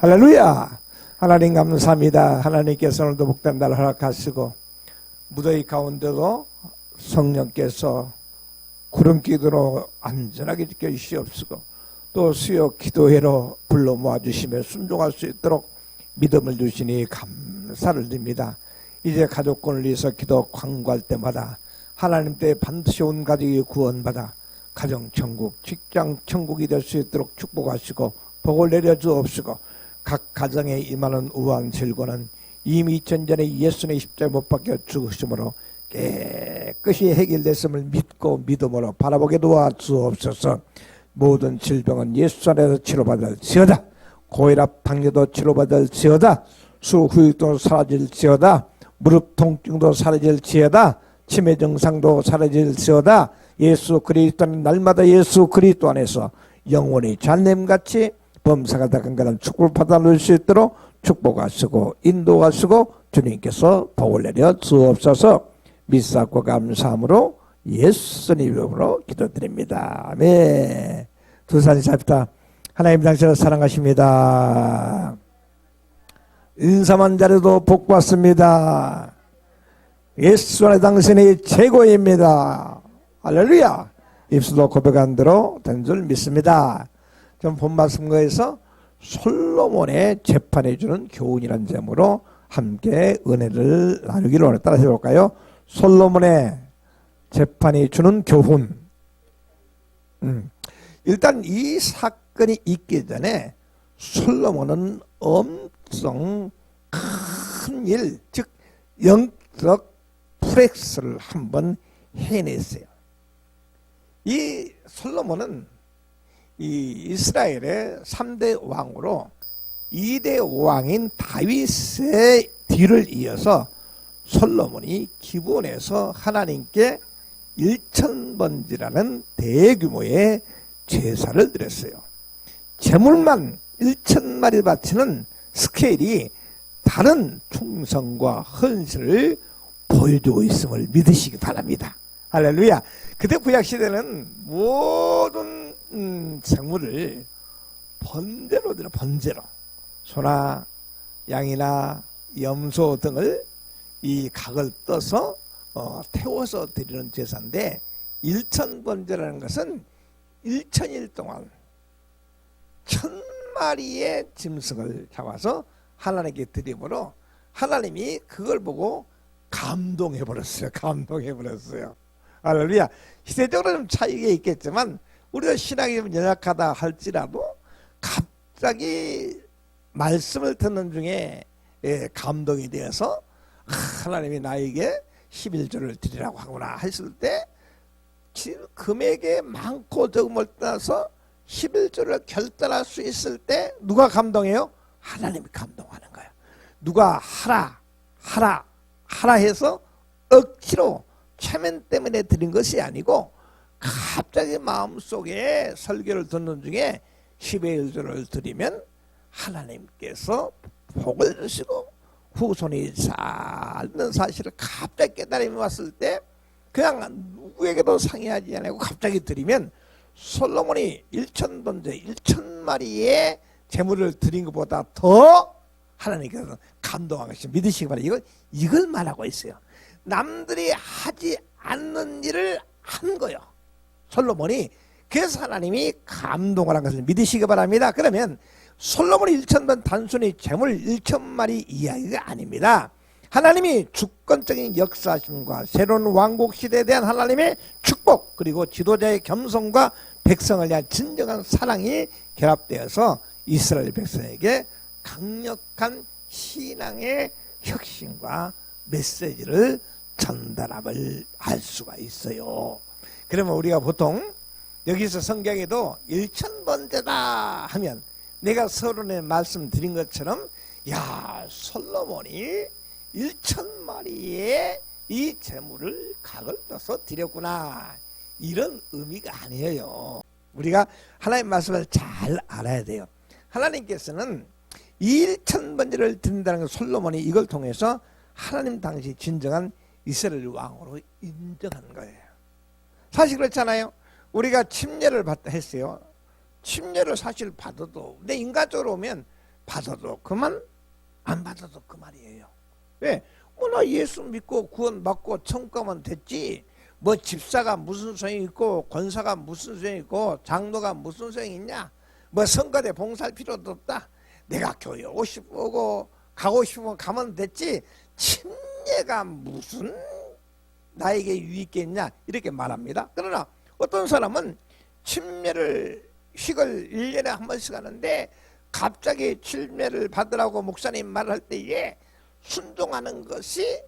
할렐루야. 하나님 감사합니다. 하나님께서 오늘도 복된 날 허락하시고 무더위 가운데도 성령께서 구름기도로 안전하게 지켜주시옵시고 또 수요 기도회로 불러 모아주시며 순종할 수 있도록 믿음을 주시니 감사를 드립니다. 이제 가족권을 위해서 기도 광고할 때마다 하나님 때 반드시 온 가족이 구원받아 가정천국, 직장천국이 될 수 있도록 축복하시고 복을 내려주옵시고 각 가정에 임하는 우한 질고는 이미 2000전에 예수님의 십자가에 못 박혀 죽으심으로 깨끗이 해결됐음을 믿고 믿음으로 바라보게 도와주옵소서. 모든 질병은 예수 안에서 치료받을지어다. 고혈압 당뇨도 치료받을지어다. 수후유도 사라질지어다. 무릎 통증도 사라질지어다. 치매 증상도 사라질지어다. 예수 그리스도는 날마다 예수 그리스도 안에서 영원히 잘됨같이 범사가 다 건강한 축복을 받아놓을 수 있도록 축복하시고 인도하시고 주님께서 복을 내려 주옵소서. 믿사과 감사함으로 예수님 이름으로 기도드립니다. 아멘. 두 사람이 잡다. 하나님 당신을 사랑하십니다. 인사만 잘해도 복 받습니다. 예수 안에 당신이 최고입니다. 할렐루야. 입술로 고백한 대로 된 줄 믿습니다. 좀 본 말씀과에서 솔로몬의 재판해 주는 교훈이라는 제목으로 함께 은혜를 나누기를 원해 따라서 볼까요? 솔로몬의 재판이 주는 교훈. 일단 이 사건이 있기 전에 솔로몬은 엄청 큰 일, 즉 영적 프렉스를 한번 해냈어요. 이 솔로몬은 이 이스라엘의 3대 왕으로 2대 왕인 다윗의 뒤를 이어서 솔로몬이 기본에서 하나님께 1000번지라는 대규모의 제사를 드렸어요. 제물만 1000마리 바치는 스케일이 다른 충성과 헌신을 보여주고 있음을 믿으시기 바랍니다. 할렐루야. 그때 구약시대는 모든 생물을 번제로 드려, 번제로. 소나 양이나 염소 등을 이 각을 떠서 태워서 드리는 제사인데 1000번제라는 것은 1000일 동안 1000마리의 짐승을 잡아서 하나님께 드림으로 하나님이 그걸 보고 감동해버렸어요. 감동해버렸어요. 할렐루야. 시대적으로 좀 차이가 있겠지만 우리가 신앙이 좀 연약하다 할지라도 갑자기 말씀을 듣는 중에 감동이 되어서 하나님이 나에게 11조를 드리라고 하구나 했을 때 금액에 많고 적음을 떠나서 11조를 결단할 수 있을 때 누가 감동해요? 하나님이 감동하는 거예요. 누가 하라 해서 억지로 체면 때문에 드린 것이 아니고 갑자기 마음속에 설교를 듣는 중에 11조를 드리면 하나님께서 복을 주시고 후손이 살는 사실을 갑자기 깨달음이 왔을 때 그냥 누구에게도 상의하지 않고 갑자기 드리면 솔로몬이 1000번제 1000마리의 제물을 드린 것보다 더 하나님께서 감동한 것이 믿으시기 바랍니다. 이걸 말하고 있어요. 남들이 하지 않는 일을 한 거예요. 솔로몬이. 그래서 하나님이 감동을 한 것을 믿으시기 바랍니다. 그러면 솔로몬이 1000번 단순히 제물 1000마리 이야기가 아닙니다. 하나님이 주권적인 역사심과 새로운 왕국 시대에 대한 하나님의 축복 그리고 지도자의 겸손과 백성을 위한 진정한 사랑이 결합되어서 이스라엘 백성에게 강력한 신앙의 혁신과 메시지를 전달함을 알 수가 있어요. 그러면 우리가 보통 여기서 성경에도 1000번제다 하면 내가 서론에 말씀드린 것처럼 야 솔로몬이 1000마리의 이 제물을 각을 떠서 드렸구나 이런 의미가 아니에요. 우리가 하나님의 말씀을 잘 알아야 돼요. 하나님께서는 1000번제를 드린다는 솔로몬이 이걸 통해서 하나님 당시 진정한 이스라엘 왕으로 인정한 거예요. 사실 그렇잖아요. 우리가 침례를 했어요. 침례를 사실 받아도 내 인간적으로 보면 받아도 그만, 안 받아도 그만이에요. 왜? 나 예수 믿고 구원받고 천국 가면 됐지. 뭐 집사가 무슨 소용이 있고, 권사가 무슨 소용이 있고, 장로가 무슨 소용이 있냐. 뭐 성가대 봉사할 필요도 없다. 내가 교회 오고 싶고 가고 싶으면 가면 됐지. 침례가 무슨 나에게 유익겠냐, 이렇게 말합니다. 그러나 어떤 사람은 침례를 식을 1년에 한 번씩 하는데 갑자기 침례를 받으라고 목사님 말할 때에 순종하는 것이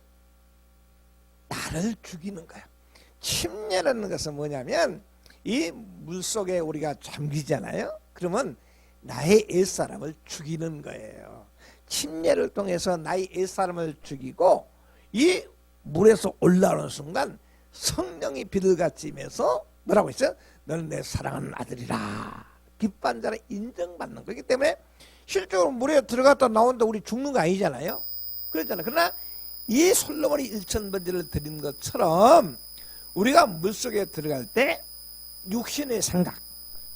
나를 죽이는 거야. 침례라는 것은 뭐냐면 이 물속에 우리가 잠기잖아요. 그러면 나의 옛사람을 죽이는 거예요. 침례를 통해서 나의 옛사람을 죽이고 이 물에서 올라오는 순간 성령이 비둘같이 임해서 뭐라고 했어요? 너는 내 사랑하는 아들이라. 기뻐한 자는 인정받는 거기 때문에 실제로 물에 들어갔다 나온다 우리 죽는 거 아니잖아요. 그렇잖아요. 그러나 이 솔로몬이 1000번제를 드린 것처럼 우리가 물속에 들어갈 때 육신의 생각,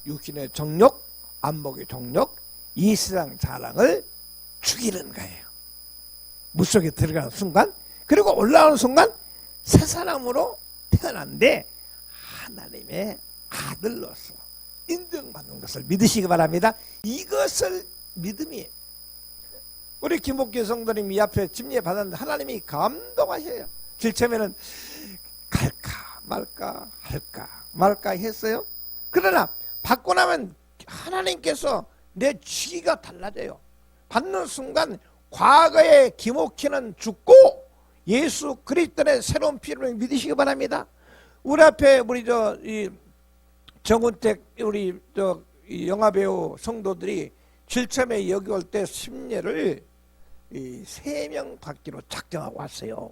육신의 정욕, 안목의 정욕, 이 세상 자랑을 죽이는 거예요. 물속에 들어가는 순간, 그리고 올라오는 순간 새 사람으로 태어난데 하나님의 아들로서 인정받는 것을 믿으시기 바랍니다. 이것을 믿음이, 우리 김옥규 성도님 이 앞에 침례 받았는데 하나님이 감동하셔요. 제일 처음에는 갈까 말까 할까 말까 했어요. 그러나 받고 나면 하나님께서 내 취기가 달라져요. 받는 순간 과거의 김옥희는 죽고 예수 그리스도의 새로운 피를 믿으시기 바랍니다. 우리 앞에 우리 이 정은택 우리 이 영화배우 성도들이 제일 처음에 여기 올 때 침례를 3명 받기로 작정하고 왔어요.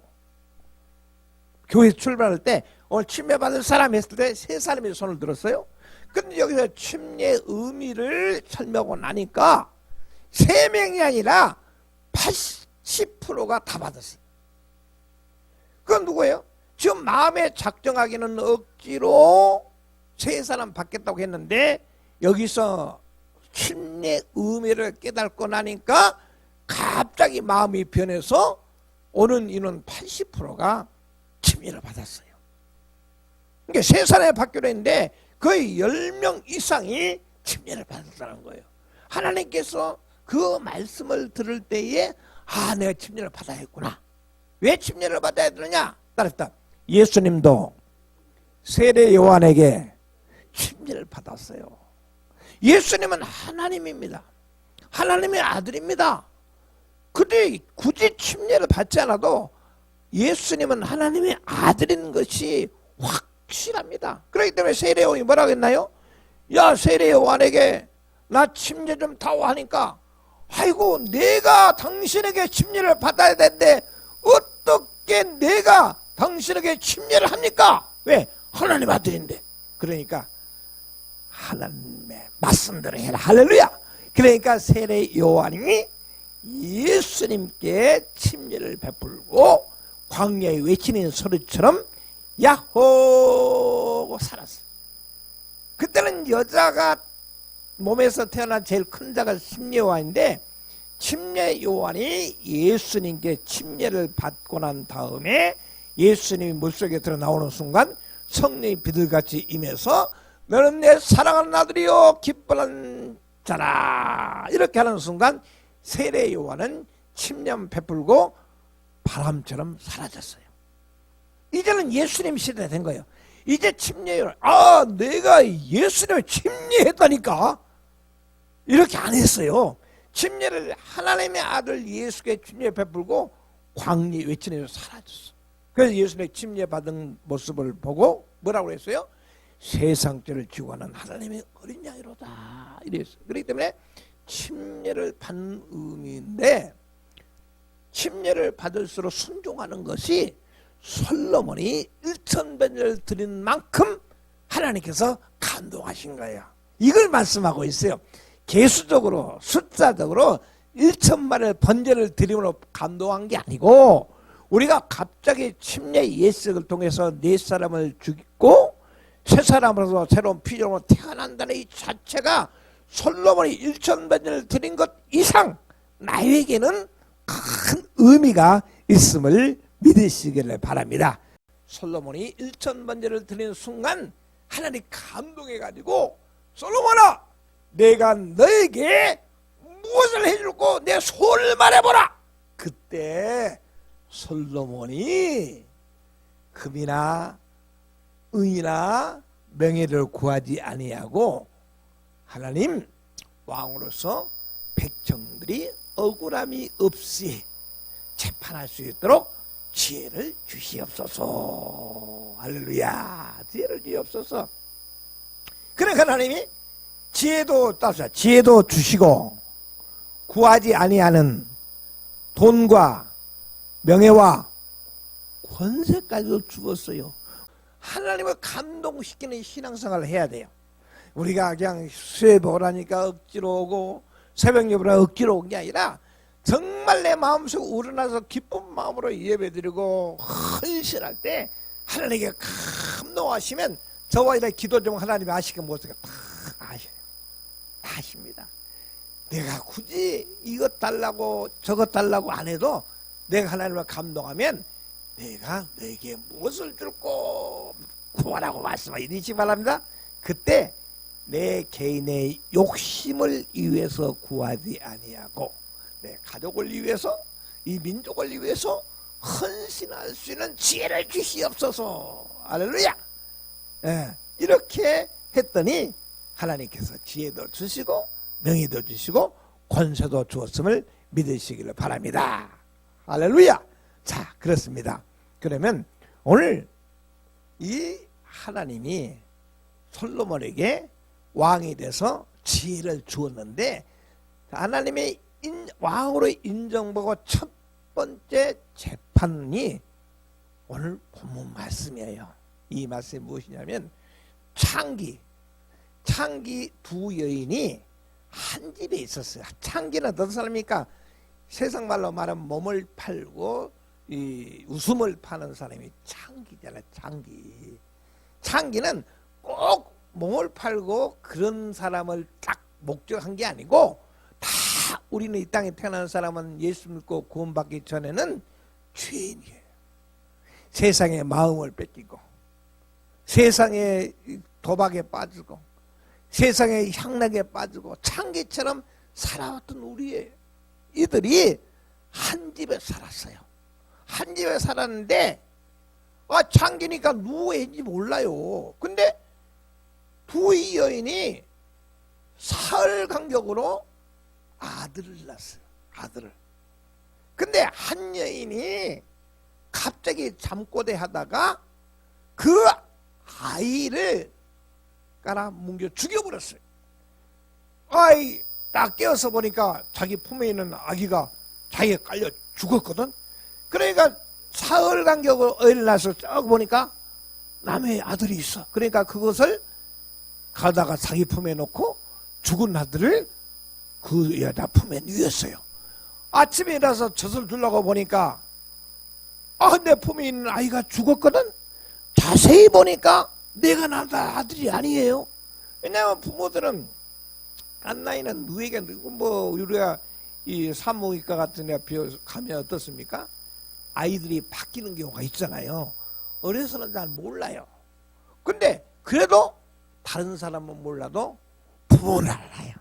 교회 출발할 때 오늘 침례 받을 사람 했을 때 3사람이 손을 들었어요. 근데 여기서 침례 의미를 설명하고 나니까 3명이 아니라 80%가 다 받았어요. 그건 누구예요? 지금 마음에 작정하기는 억지로 3사람 받겠다고 했는데 여기서 침례 의미를 깨닫고 나니까 갑자기 마음이 변해서 오는 인원 80%가 침례를 받았어요. 그러니까 3사람이 받기로 했는데 거의 10명 이상이 침례를 받았다는 거예요. 하나님께서 그 말씀을 들을 때에 내가 침례를 받아야 했구나. 왜 침례를 받아야 되느냐? 따랐다. 예수님도 세례 요한에게 침례를 받았어요. 예수님은 하나님입니다. 하나님의 아들입니다. 근데 굳이 침례를 받지 않아도 예수님은 하나님의 아들인 것이 확실합니다. 그렇기 때문에 세례 요한이 뭐라고 했나요? 야, 세례 요한에게 나 침례 좀 타오 하니까 아이고 내가 당신에게 침례를 받아야 되는데 어떻게 내가 당신에게 침례를 합니까? 왜? 하나님 아들인데. 그러니까 하나님의 말씀대로 해라. 할렐루야. 그러니까 세례 요한이 예수님께 침례를 베풀고 광야에 외치는 소리처럼 야호 살았어요. 그때는 여자가 몸에서 태어난 제일 큰 자가 침례 요한인데 침례 요한이 예수님께 침례를 받고 난 다음에 예수님이 물속에 들어 나오는 순간 성령이 비둘같이 임해서 너는 내 사랑하는 아들이요 기뻐하는 자라 이렇게 하는 순간 세례 요한은 침례 베풀고 바람처럼 사라졌어요. 이제는 예수님 시대가 된 거예요. 이제 침례 요한 내가 예수님을 침례했다니까 이렇게 안 했어요. 침례를 하나님의 아들 예수께 침례 베풀고 광야 외치는 사라졌어. 그래서 예수님의 침례 받은 모습을 보고 뭐라고 했어요? 세상 죄를 지고 가는 하나님의 어린 양이로다 이랬어요. 그렇기 때문에 침례를 받는 의미인데 침례를 받을수록 순종하는 것이 솔로몬이 1000번제를 드린 만큼 하나님께서 감동하신 거예요. 이걸 말씀하고 있어요. 개수적으로 숫자적으로 1000마리의 번제를 드림으로 감동한 게 아니고 우리가 갑자기 침례 예식을 통해서 4사람을 죽이고 새 사람으로서 새로운 피조물로 태어난다는 이 자체가 솔로몬이 1000번을 드린 것 이상 나에게는 큰 의미가 있음을 믿으시기를 바랍니다. 솔로몬이 1000번제를 드린 순간 하나님 감동해가지고 솔로몬아, 내가 너에게 무엇을 해줄고 내 소원을 말해보라. 그때 솔로몬이 금이나 은이나 명예를 구하지 아니하고 하나님, 왕으로서 백성들이 억울함이 없이 재판할 수 있도록 지혜를 주시옵소서. 할렐루야. 지혜를 주시옵소서. 그러니까 하나님이 지혜도 주시고 구하지 아니하는 돈과 명예와 권세까지도 주었어요. 하나님을 감동시키는 신앙생활을 해야 돼요. 우리가 그냥 수혜복을 하니까 억지로 오고 새벽 예배라 억지로 온 게 아니라 정말 내 마음속에 우러나서 기쁜 마음으로 예배드리고 헌신할 때 하나님께 감동하시면 저와 이렇게 기도 중 하나님이 아시게 못하게 다 아셔요. 다 아십니다. 내가 굳이 이것 달라고 저것 달라고 안 해도 내가 하나님을 감동하면 내가 너에게 무엇을 줄고 구하라고 말씀하시기 바랍니다. 그때 내 개인의 욕심을 위해서 구하지 아니하고 내 가족을 위해서, 이 민족을 위해서 헌신할 수 있는 지혜를 주시옵소서. 할렐루야. 이렇게 했더니 하나님께서 지혜도 주시고 명예도 주시고 권세도 주었음을 믿으시기를 바랍니다. 할렐루야. 자, 그렇습니다. 그러면 오늘 이 하나님이 솔로몬에게 왕이 돼서 지혜를 주었는데 하나님의 왕으로 인정받고 첫 번째 재판이 오늘 본문 말씀이에요. 이 말씀이 무엇이냐면 창기 두 여인이 한 집에 있었어요. 창기는 어떤 사람입니까? 세상 말로 말하면 몸을 팔고 이 웃음을 파는 사람이 창기잖아요. 창기는 꼭 몸을 팔고 그런 사람을 딱 목적한 게 아니고 다 우리는 이 땅에 태어난 사람은 예수 믿고 구원받기 전에는 죄인이에요. 세상의 마음을 뺏기고 세상의 도박에 빠지고 세상의 향락에 빠지고 창기처럼 살아왔던 우리의 이들이 한 집에 살았어요. 한 집에 살았는데 창기니까 누구인지 몰라요. 근데 두 여인이 사흘 간격으로 아들을 낳았어요. 아들을. 근데 한 여인이 갑자기 잠꼬대 하다가 그 아이를 깔아뭉겨 죽여버렸어요. 딱 깨어서 보니까 자기 품에 있는 아기가 자기가 깔려 죽었거든. 그러니까 사흘 간격으로 애를 낳아서 쭉 보니까 남의 아들이 있어. 그러니까 그것을 가다가 자기 품에 놓고 죽은 아들을 그 여자 품에 누웠어요. 아침에 일어나서 젖을 주려고 보니까 내 품에 있는 아이가 죽었거든. 자세히 보니까 내가 낳은 아들이 아니에요. 왜냐하면 부모들은 간 나이는 누에게 우리가 이 산모기과 같은 데 가면 어떻습니까? 아이들이 바뀌는 경우가 있잖아요. 어려서는 잘 몰라요. 근데 그래도 다른 사람은 몰라도 부모는 알아요.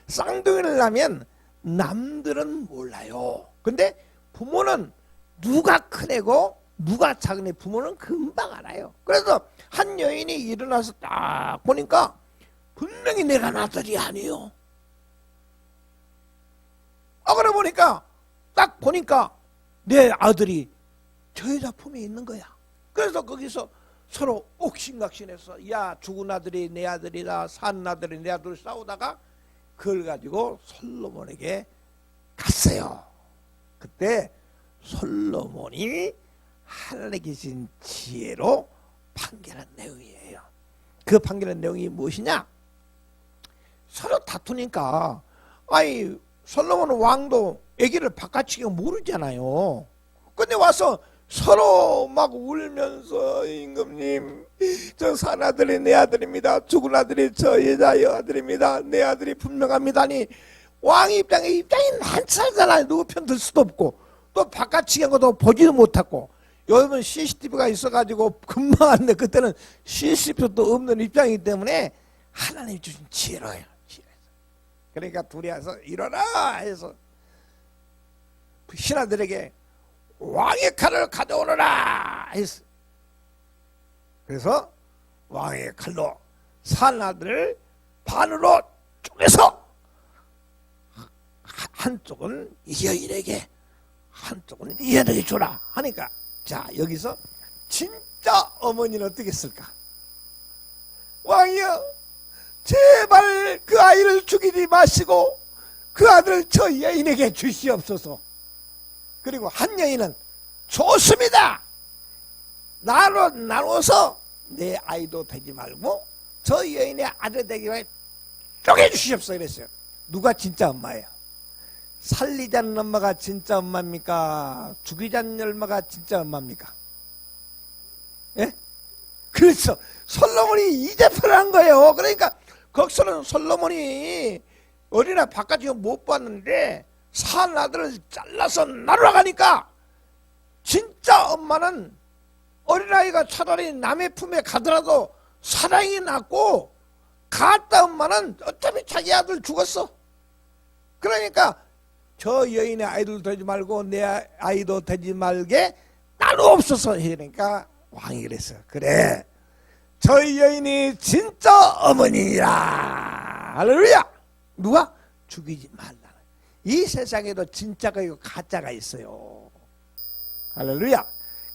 쌍둥이를 낳으면 남들은 몰라요. 근데 부모는 누가 큰 애고 누가 작은 애 부모는 금방 알아요. 그래서 한 여인이 일어나서 딱 보니까 분명히 내가 아들이 아니요. 그래 보니까 딱 보니까 내 아들이 저 여자 품에 있는 거야. 그래서 거기서 서로 옥신각신해서 야 죽은 아들이 내 아들이다 산 아들이 내 아들 싸우다가 그걸 가지고 솔로몬에게 갔어요. 그때 솔로몬이 하늘에 계신 지혜로 판결한 내용이에요. 그 판결한 내용이 무엇이냐? 서로 다투니까 솔로몬 왕도 아기를 바꿔치기가 모르잖아요. 근데 와서 서로 막 울면서 임금님, 저 산 아들이 내 아들입니다. 죽은 아들이 저 여자의 아들입니다. 내 아들이 분명합니다니 왕 입장이 난처하잖아요. 누구 편 들 수도 없고 또 바깥 치는 것도 보지도 못하고 요즘은 CCTV가 있어가지고 금방 왔는데 그때는 CCTV도 없는 입장이기 때문에 하나님이 주신 지혜로워요. 그러니까 둘이 와서 일어나 해서 신하들에게 왕의 칼을 가져오너라 했어. 그래서 왕의 칼로 산 아들을 반으로 쪼개서 한쪽은 이 여인에게 한쪽은 이 여인에게 주라 하니까, 자 여기서 진짜 어머니는 어떻게 했을까? 왕이여, 제발 그 아이를 죽이지 마시고 그 아들을 저 여인에게 주시옵소서. 그리고 한 여인은 좋습니다, 나눠서 내 아이도 되지 말고 저 여인의 아들 되기를 쪼개주시옵소서 이랬어요. 누가 진짜 엄마예요? 살리자는 엄마가 진짜 엄마입니까? 죽이자는 엄마가 진짜 엄마입니까? 예? 그렇죠. 솔로몬이 이제표를 한 거예요. 그러니까 거기서는 솔로몬이 어린아이 바깥에 못 봤는데 산 아들을 잘라서 날아가니까 진짜 엄마는 어린아이가 차라리 남의 품에 가더라도 사랑이 났고, 가짜 엄마는 어차피 자기 아들 죽었어. 그러니까 저 여인의 아이도 되지 말고 내 아이도 되지 말게 나누옵소서. 그러니까 왕이 그랬어요. 그래, 저 여인이 진짜 어머니라. 할렐루야. 누가? 죽이지 말라. 이 세상에도 진짜가 있고 가짜가 있어요. 할렐루야.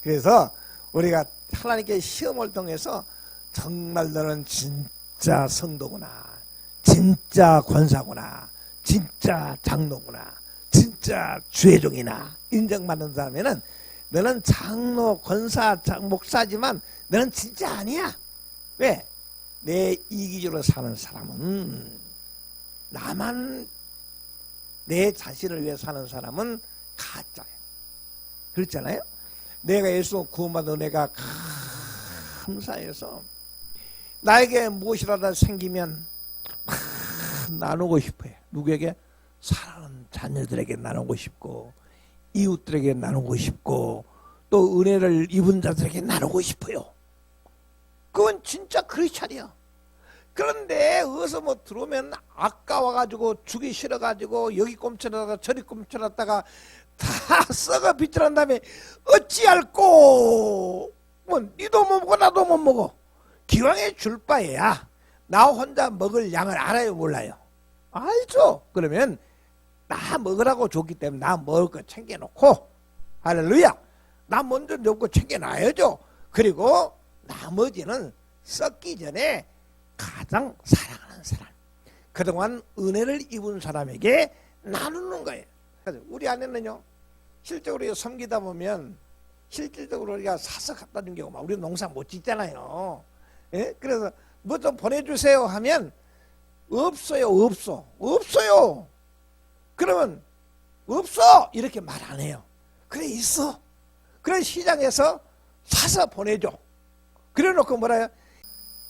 그래서 우리가 하나님께 시험을 통해서 정말 너는 진짜 성도구나, 진짜 권사구나, 진짜 장로구나, 진짜 주의종이나 인정받는 사람에는 너는 장로, 권사, 목사지만 너는 진짜 아니야. 왜? 내 이기적으로 사는 사람은, 나만 내 자신을 위해 사는 사람은 가짜예요. 그렇잖아요. 내가 예수 구원받은 은혜가 감사해서 나에게 무엇이라도 생기면 나누고 싶어요. 누구에게? 사랑하는 자녀들에게 나누고 싶고, 이웃들에게 나누고 싶고, 또 은혜를 입은 자들에게 나누고 싶어요. 그건 진짜 크리스찬이야. 그런데 어디서 뭐 들어오면 아까워가지고 주기 싫어가지고 여기 꼼쳐놨다가 저리 꼼쳐놨다가 다 썩어 비틀한 다음에 어찌할꼬, 뭐 니도 못 먹고 나도 못 먹어. 기왕에 줄 바에야 나 혼자 먹을 양을 알아요, 몰라요? 알죠. 그러면 나 먹으라고 줬기 때문에 나 먹을 거 챙겨놓고, 할렐루야, 나 먼저 먹고 챙겨놔야죠. 그리고 나머지는 썩기 전에 가장 사랑하는 사람, 그동안 은혜를 입은 사람에게 나누는 거예요. 우리 아내는요, 실제로 섬기다 보면 실질적으로 우리가 사서 갖다 준 경우가, 우리 농사 못 짓잖아요. 예? 그래서 뭐 좀 보내주세요 하면 없어요. 없어요. 그러면 없어 이렇게 말 안 해요. 그래, 있어. 그래, 시장에서 사서 보내줘. 그래 놓고 뭐라요?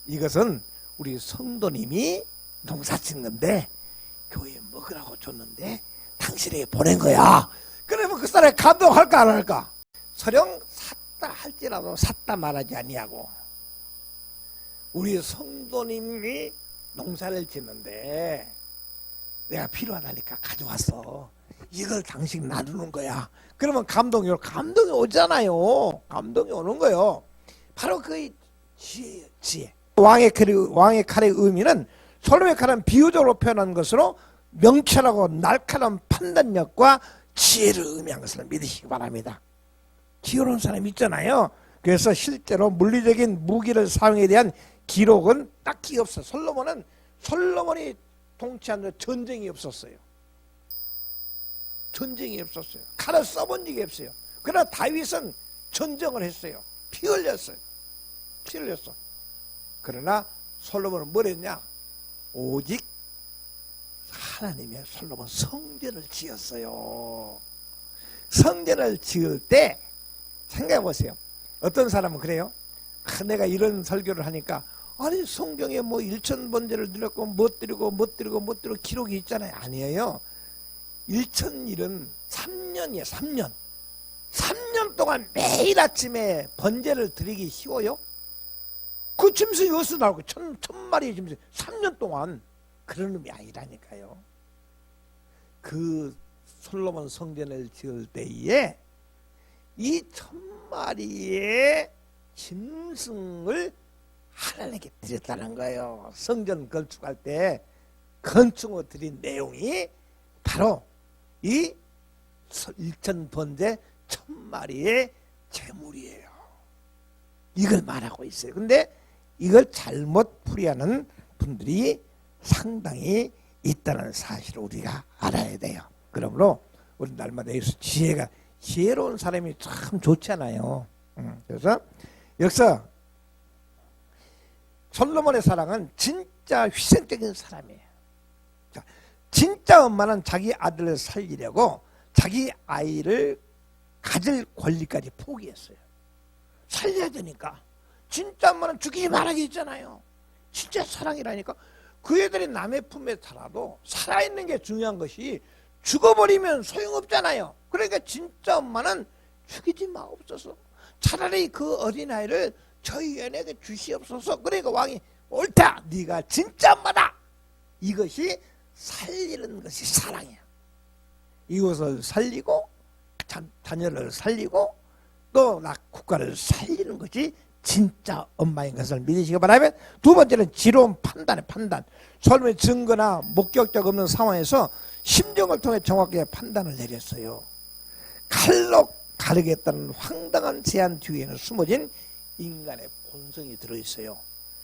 이것은 우리 성도님이 농사 짓는데 교회에 먹으라고 줬는데 당신에게 보낸 거야. 그러면 그 사람이 감동할까 안 할까? 설령 샀다 할지라도 샀다 말하지 아니하고, 우리 성도님이 농사를 짓는데 내가 필요하다니까 가져왔어. 이걸 당신 나누는 거야. 그러면 감동이 오잖아요. 감동이 오는 거예요. 바로 그 지혜예요, 지혜. 왕의 칼의 의미는, 솔로몬의 칼은 비유적으로 표현한 것으로 명철하고 날카로운 판단력과 지혜를 의미한 것을 믿으시기 바랍니다. 지혜로운 사람이 있잖아요. 그래서 실제로 물리적인 무기를 사용에 대한 기록은 딱히 없어. 솔로몬이 통치한 전쟁이 없었어요. 전쟁이 없었어요. 칼을 써본 적이 없어요. 그러나 다윗은 전쟁을 했어요. 피 흘렸어요. 그러나 솔로몬은 뭘 했냐? 오직 하나님의 솔로몬 성전을 지었어요. 성전을 지을 때 생각해 보세요. 어떤 사람은 그래요. 내가 이런 설교를 하니까 아니 성경에 뭐 일천번제를 드렸고 못 드리고 기록이 있잖아요. 아니에요. 일천일은 3년이에요. 3년. 3년 동안 매일 아침에 번제를 드리기 쉬워요? 그 짐승이 어디서 나오고 천마리의 짐승 3년 동안 그런 놈이 아니라니까요. 그 솔로몬 성전을 지을 때에 이 1000마리의 짐승을 하나님께 드렸다는 거예요. 성전 건축할 때 건축으로 드린 내용이 바로 이 일천번제 1000마리의 제물이에요. 이걸 말하고 있어요. 근데 이걸 잘못 풀이하는 분들이 상당히 있다는 사실을 우리가 알아야 돼요. 그러므로 우리 날마다 지혜로운 사람이 참 좋잖아요. 그래서 여기서 솔로몬의 사랑은 진짜 희생적인 사람이에요. 진짜 엄마는 자기 아들을 살리려고 자기 아이를 가질 권리까지 포기했어요. 살려야 되니까. 진짜 엄마는 죽이지 말라고 했잖아요. 진짜 사랑이라니까. 그 애들이 남의 품에 살아도 살아있는 게 중요한 것이 죽어버리면 소용없잖아요. 그러니까 진짜 엄마는 죽이지 마옵소서. 차라리 그 어린아이를 저희 애에게 주시옵소서. 그러니까 왕이 옳다. 네가 진짜 엄마다. 이것이 살리는 것이 사랑이야. 이것을 살리고 자녀를 살리고 또 국가를 살리는 것이 진짜 엄마인 것을 믿으시기 바라면, 두 번째는 지혜로운 판단. 솔로몬의 증거나 목격자가 없는 상황에서 심정을 통해 정확하게 판단을 내렸어요. 칼로 가르겠다는 황당한 제안 뒤에는 숨어진 인간의 본성이 들어있어요.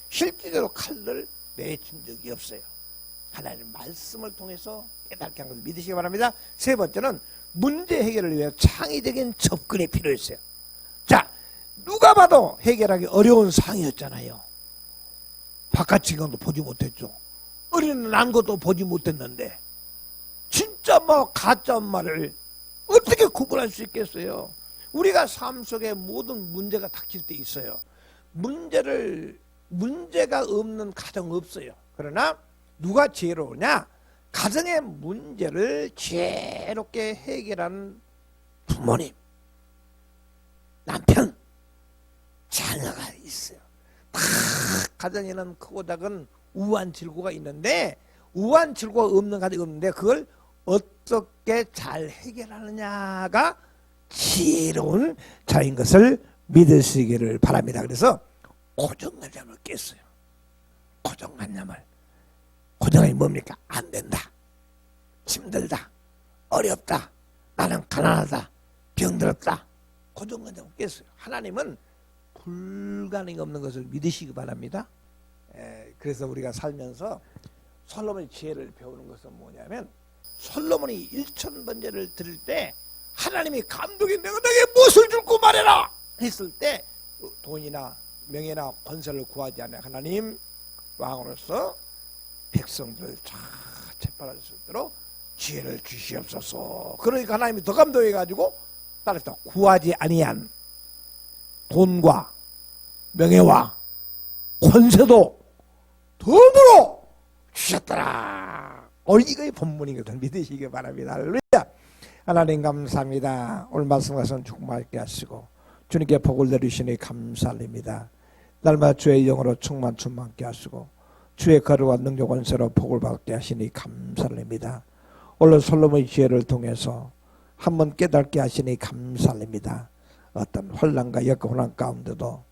실제로 칼을 내친 적이 없어요. 하나님의 말씀을 통해서 깨닫게 한 것을 믿으시기 바랍니다. 세 번째는 문제 해결을 위해 창의적인 접근이 필요했어요. 자, 누가 봐도 해결하기 어려운 상황이었잖아요. 바깥 지경도 보지 못했죠. 어린애 난 것도 보지 못했는데 진짜 가짜 엄마를 어떻게 구분할 수 있겠어요? 우리가 삶 속에 모든 문제가 닥칠 때 있어요. 문제가 없는 가정 없어요. 그러나 누가 지혜로우냐? 가정의 문제를 지혜롭게 해결하는 부모님, 남편, 자녀가 있어요. 다 가정에는 크고 작은 우한 질고가 있는데, 우한 질고가 없는 가정이 없는데 그걸 어떻게 잘 해결하느냐가 지혜로운 자인 것을 믿으시기를 바랍니다. 그래서 고정관념을 깼어요. 고정관념이 뭡니까? 안 된다, 힘들다, 어렵다, 나는 가난하다, 병들었다. 고정관념을 깼어요. 하나님은 불가능이 없는 것을 믿으시기 바랍니다. 그래서 우리가 살면서 솔로몬의 지혜를 배우는 것은 뭐냐면, 솔로몬이 1000번제를 드릴 때 하나님이 감독이 내가 너에게 무엇을 줄고 말해라 했을 때 돈이나 명예나 권세를 구하지 않아요. 하나님, 왕으로서 백성들을 잘 재판할 수 있도록 지혜를 주시옵소서. 그러니까 하나님이 더 감동해가지고 따라서 구하지 아니한 돈과 명예와 권세도 돈으로 주셨더라. 오늘 이거의 본문인 것을 믿으시기 바랍니다. 할렐루야. 하나님 감사합니다. 오늘 말씀 가서 충만하게 하시고 주님께 복을 내리시니 감사합니다. 날마다 주의 영으로 충만케 하시고 주의 거룩한 능력 권세로 복을 받게 하시니 감사합니다. 오늘 솔로몬의 지혜를 통해서 한번 깨닫게 하시니 감사합니다. 어떤 혼란과 역고난 가운데도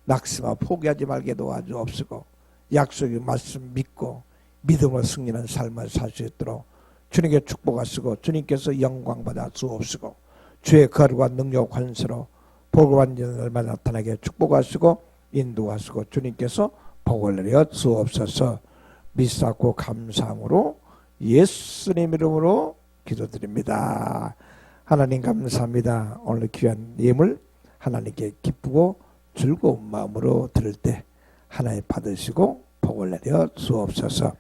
낙심하고 포기하지 말게 도와주옵시고 약속의 말씀 믿고 믿음으로 승리하는 삶을 살 수 있도록 주님께 축복하시고 주님께서 영광 받아 주옵시고 주의 거룩한 능력 권세로 복을 받는 날마다 나타나게 축복하시고 인도하시고 주님께서 복을 내려 주옵소서. 믿사고 감사함으로 예수님 이름으로 기도드립니다. 하나님 감사합니다. 오늘 귀한 예물 하나님께 기쁘고 즐거운 마음으로 드릴 때 하나님 받으시고 복을 내려 주옵소서.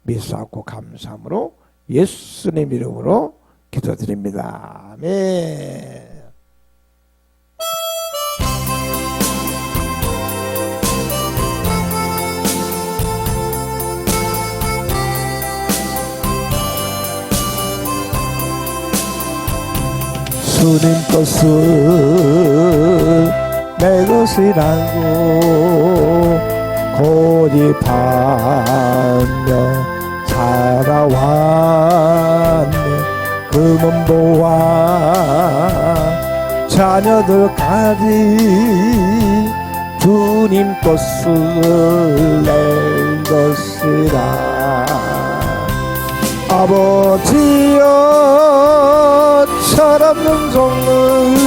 믿사고 감사함으로 예수님 이름으로 기도드립니다. 아멘. 주님 것을 내 것이라고 고집하며 살아왔네. 그 몸도와 자녀들까지 주님 것을 내 것이라. 아버지여 철없는 종을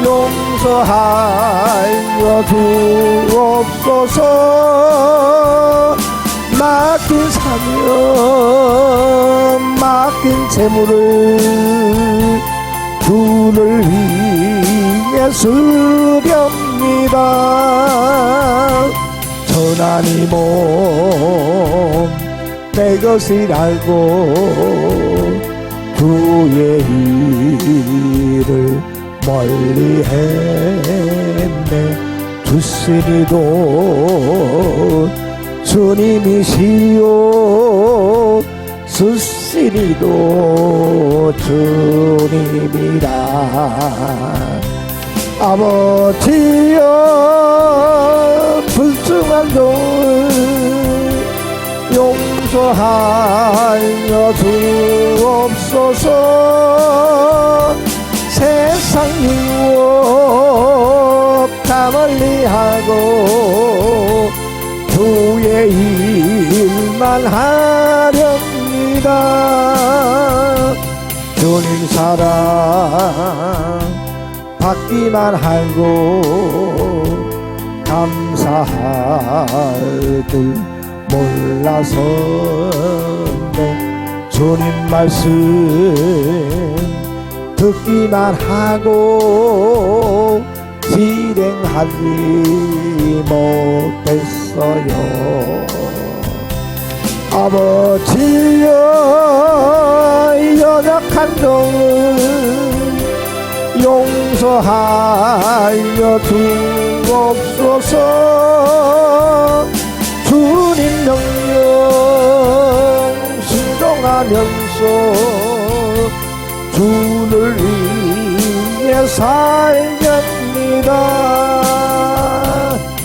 용서하여 주옵소서. 맡긴 사명 맡긴 재물을 주를 위해 쓰렵니다. 천하니 몸 내 것을 알고 주의 일을 멀리 했네. 주시니도 주님이시요 쓰시니도 주님이라. 아버지여 불쌍한 종을 용서하여 주옵소서. 세상 유혹 다 멀리하고 주의 일만 하렵니다. 주님 사랑 받기만 하고 감사할 줄 몰라서네. 주님 말씀 듣기만 하고 실행하지 못했어요. 아버지여 연약한 종을 용서하여 주옵소서. 주님 명령 순종하면서 주를 위해 살